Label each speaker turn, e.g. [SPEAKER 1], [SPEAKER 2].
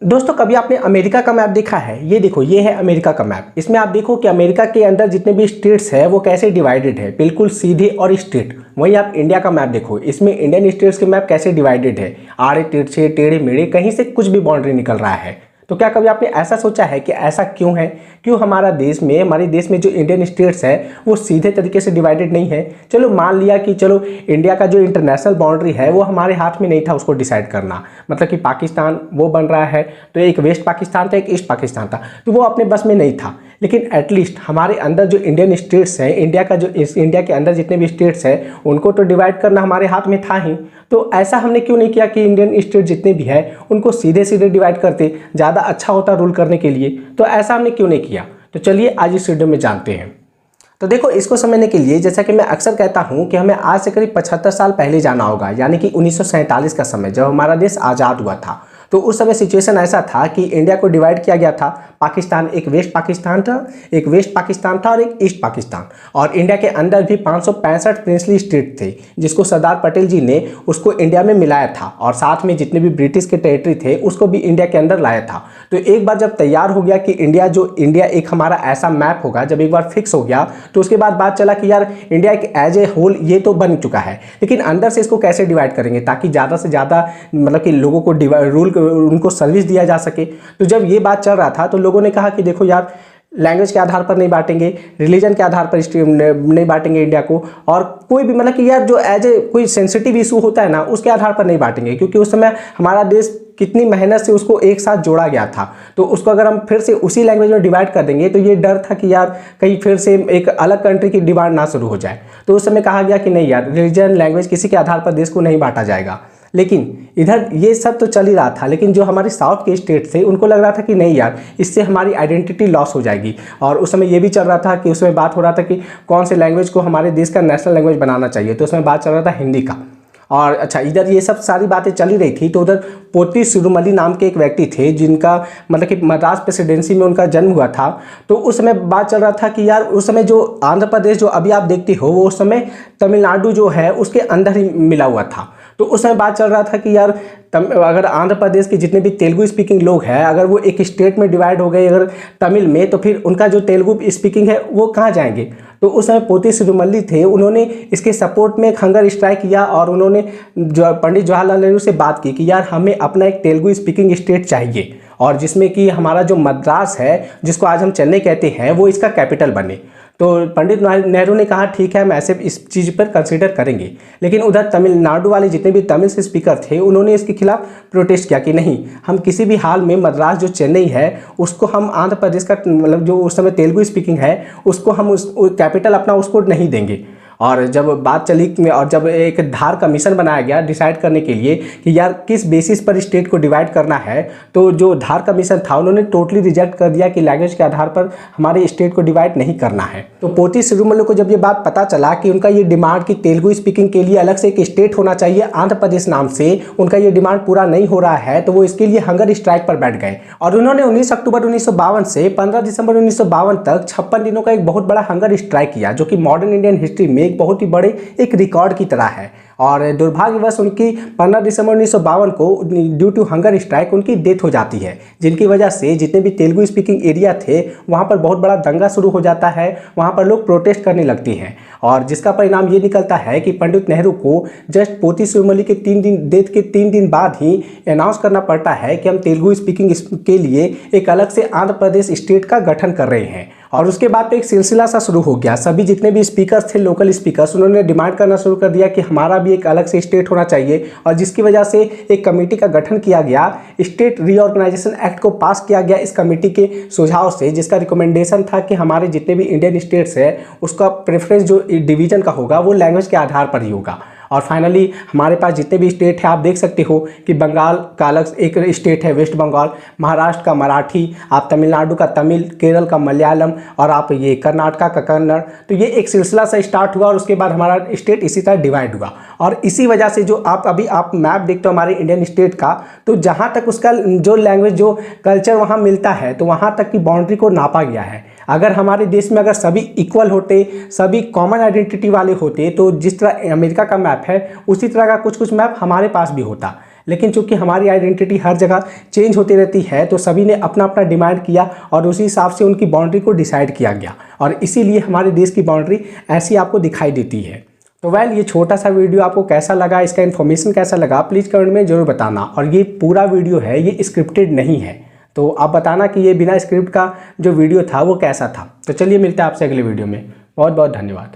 [SPEAKER 1] दोस्तों कभी आपने अमेरिका का मैप देखा है? ये देखो, ये है अमेरिका का मैप। इसमें आप देखो कि अमेरिका के अंदर जितने भी स्टेट्स है वो कैसे डिवाइडेड है, बिल्कुल सीधे और स्ट्रेट। वहीं आप इंडिया का मैप देखो, इसमें इंडियन स्टेट्स के मैप कैसे डिवाइडेड है, आड़े तिरछे टेढ़े मेढ़े, कहीं से कुछ भी बाउंड्री निकल रहा है। तो क्या कभी आपने ऐसा सोचा है कि ऐसा क्यों है? क्यों हमारे देश में जो इंडियन स्टेट्स है वो सीधे तरीके से डिवाइडेड नहीं है? चलो मान लिया कि चलो इंडिया का जो इंटरनेशनल बाउंड्री है वो हमारे हाथ में नहीं था उसको डिसाइड करना, मतलब कि पाकिस्तान वो बन रहा है तो एक वेस्ट पाकिस्तान था, एक ईस्ट पाकिस्तान था, तो वो अपने बस में नहीं था। लेकिन एटलीस्ट हमारे अंदर जो इंडियन स्टेट्स हैं, इंडिया के अंदर जितने भी स्टेट्स हैं उनको तो डिवाइड करना हमारे हाथ में था ही। तो ऐसा हमने क्यों नहीं किया कि इंडियन स्टेट जितने भी हैं उनको सीधे सीधे डिवाइड करते, ज़्यादा अच्छा होता रूल करने के लिए। तो ऐसा हमने क्यों नहीं किया? तो चलिए आज इस वीडियो में जानते हैं। तो देखो, इसको समझने के लिए जैसा कि मैं अक्सर कहता हूं कि हमें आज से करीब 75 साल पहले जाना होगा, यानी कि 1947 का समय, जब हमारा देश आज़ाद हुआ था। तो उस समय सिचुएशन ऐसा था कि इंडिया को डिवाइड किया गया था। पाकिस्तान, एक वेस्ट पाकिस्तान था और एक ईस्ट पाकिस्तान। और इंडिया के अंदर भी 565 प्रिंसली स्टेट थे, जिसको सरदार पटेल जी ने उसको इंडिया में मिलाया था, और साथ में जितने भी ब्रिटिश के टेरिटरी थे उसको भी इंडिया के अंदर लाया था। तो एक बार जब तैयार हो गया कि इंडिया एक हमारा ऐसा मैप होगा, जब एक बार फिक्स हो गया तो उसके बाद बात चला कि यार इंडिया एक एज ए होल ये तो बन चुका है, लेकिन अंदर से इसको कैसे डिवाइड करेंगे ताकि ज़्यादा से ज़्यादा मतलब कि लोगों को उनको सर्विस दिया जा सके। तो जब ये बात चल रहा था तो लोगों ने कहा कि देखो यार, लैंग्वेज के आधार पर नहीं बांटेंगे, रिलीजन के आधार पर नहीं बांटेंगे इंडिया को, और कोई भी मतलब कि यार जो एज ए कोई सेंसिटिव इशू होता है ना उसके आधार पर नहीं बांटेंगे, क्योंकि उस समय हमारा देश कितनी मेहनत से उसको एक साथ जोड़ा गया था। तो उसको अगर हम फिर से उसी लैंग्वेज में डिवाइड कर देंगे तो ये डर था कि यार कहीं फिर से एक अलग कंट्री की डिमांड ना शुरू हो जाए। तो उस समय कहा गया कि नहीं यार, रिलीजन लैंग्वेज किसी के आधार पर देश को नहीं बांटा जाएगा। लेकिन इधर ये सब तो चल ही रहा था, लेकिन जो हमारे साउथ के स्टेट थे उनको लग रहा था कि नहीं यार, इससे हमारी आइडेंटिटी लॉस हो जाएगी। और उस समय ये भी चल रहा था कि उसमें बात हो रहा था कि कौन से लैंग्वेज को हमारे देश का नेशनल लैंग्वेज बनाना चाहिए। तो उसमें बात चल रहा था हिंदी का। और अच्छा, इधर ये सब सारी बातें चल ही रही थी तो उधर पोती सिरुमली नाम के एक व्यक्ति थे, जिनका मतलब कि मद्रास प्रेसिडेंसी में उनका जन्म हुआ था। तो उस समय बात चल रहा था कि यार उस समय जो आंध्र प्रदेश जो अभी आप देखते हो वो उस समय तमिलनाडु जो है उसके अंदर ही मिला हुआ था। तो उस समय बात चल रहा था कि यार अगर आंध्र प्रदेश के जितने भी तेलुगु स्पीकिंग लोग हैं, अगर वो एक स्टेट में डिवाइड हो गए अगर तमिल में, तो फिर उनका जो तेलुगु स्पीकिंग है वो कहाँ जाएंगे? तो उस समय पोती श्रीमल्ली थे, उन्होंने इसके सपोर्ट में एक हंगर स्ट्राइक किया और उन्होंने जो पंडित जवाहरलाल नेहरू से बात की कि यार हमें अपना एक तेलुगु स्पीकिंग स्टेट चाहिए, और जिसमें कि हमारा जो मद्रास है, जिसको आज हम चेन्नई कहते हैं, वो इसका कैपिटल बने। तो पंडित नेहरू ने कहा ठीक है, हम ऐसे इस चीज़ पर कंसीडर करेंगे। लेकिन उधर तमिलनाडु वाले जितने भी तमिल से स्पीकर थे उन्होंने इसके खिलाफ प्रोटेस्ट किया कि नहीं, हम किसी भी हाल में मद्रास जो चेन्नई है उसको हम आंध्र प्रदेश का मतलब जो उस समय तेलुगु स्पीकिंग है उसको हम उस कैपिटल अपना उसको नहीं देंगे। और जब बात चली और जब एक धार कमीशन बनाया गया डिसाइड करने के लिए कि यार किस बेसिस पर स्टेट को डिवाइड करना है, तो जो धार कमीशन था उन्होंने टोटली रिजेक्ट कर दिया कि लैंग्वेज के आधार पर हमारे स्टेट को डिवाइड नहीं करना है। तो पोती श्रीमल्लू को जब ये बात पता चला कि उनका ये डिमांड कि तेलुगु स्पीकिंग के लिए अलग से एक स्टेट होना चाहिए आंध्र प्रदेश नाम से, उनका ये डिमांड पूरा नहीं हो रहा है, तो वो इसके लिए हंगर स्ट्राइक पर बैठ गए। और उन्होंने 19 अक्टूबर 1952 से 15 दिसंबर 1952 तक 56 दिनों का एक बहुत बड़ा हंगर स्ट्राइक किया, जो कि मॉडर्न इंडियन हिस्ट्री में एक बहुत ही बड़े एक रिकॉर्ड की तरह है। और दुर्भाग्यवश उनकी 15 दिसंबर 1952 को ड्यू टू हंगर स्ट्राइक उनकी डेथ हो जाती है, जिनकी वजह से जितने भी तेलुगु स्पीकिंग एरिया थे वहाँ पर बहुत बड़ा दंगा शुरू हो जाता है, वहाँ पर लोग प्रोटेस्ट करने लगती हैं। और जिसका परिणाम ये निकलता है कि पंडित नेहरू को जस्ट पोती श्रीमल्ली के 3 दिन डेथ के 3 दिन बाद ही अनाउंस करना पड़ता है कि हम तेलुगु स्पीकिंग के लिए एक अलग से आंध्र प्रदेश स्टेट का गठन कर रहे हैं। और उसके बाद तो एक सिलसिला सा शुरू हो गया, सभी जितने भी स्पीकर्स थे, लोकल स्पीकर्स, उन्होंने डिमांड करना शुरू कर दिया कि हमारा भी एक अलग से स्टेट होना चाहिए। और जिसकी वजह से एक कमेटी का गठन किया गया, स्टेट रीऑर्गेनाइजेशन एक्ट को पास किया गया इस कमेटी के सुझाव से, जिसका रिकमेंडेशन था कि हमारे जितने भी इंडियन स्टेट्स है उसका प्रेफरेंस जो डिवीजन का होगा वो लैंग्वेज के आधार पर ही होगा। और फाइनली हमारे पास जितने भी स्टेट है आप देख सकते हो कि बंगाल का अलग एक स्टेट है वेस्ट बंगाल, महाराष्ट्र का मराठी, आप तमिलनाडु का तमिल, केरल का मलयालम, और आप ये कर्नाटका का कन्नड़। तो ये एक सिलसिला से स्टार्ट हुआ और उसके बाद हमारा स्टेट इसी तरह डिवाइड हुआ। और इसी वजह से जो आप मैप देखते हो हमारे इंडियन स्टेट का, तो जहाँ तक उसका जो लैंग्वेज जो कल्चर वहाँ मिलता है तो वहाँ तक की बाउंड्री को नापा गया है। अगर हमारे देश में अगर सभी इक्वल होते, सभी कॉमन आइडेंटिटी वाले होते, तो जिस तरह अमेरिका का मैप है उसी तरह का कुछ मैप हमारे पास भी होता। लेकिन चूंकि हमारी आइडेंटिटी हर जगह चेंज होती रहती है तो सभी ने अपना अपना डिमांड किया और उसी हिसाब से उनकी बाउंड्री को डिसाइड किया गया और इसीलिए हमारे देश की बाउंड्री ऐसी आपको दिखाई देती है। तो वेल ये छोटा सा वीडियो आपको कैसा लगा, इसका इन्फॉर्मेशन कैसा लगा, प्लीज़ कमेंट में जरूर बताना। और ये पूरा वीडियो है, ये स्क्रिप्टेड नहीं है, तो आप बताना कि ये बिना स्क्रिप्ट का जो वीडियो था वो कैसा था। तो चलिए मिलते हैं आपसे अगले वीडियो में। बहुत बहुत धन्यवाद।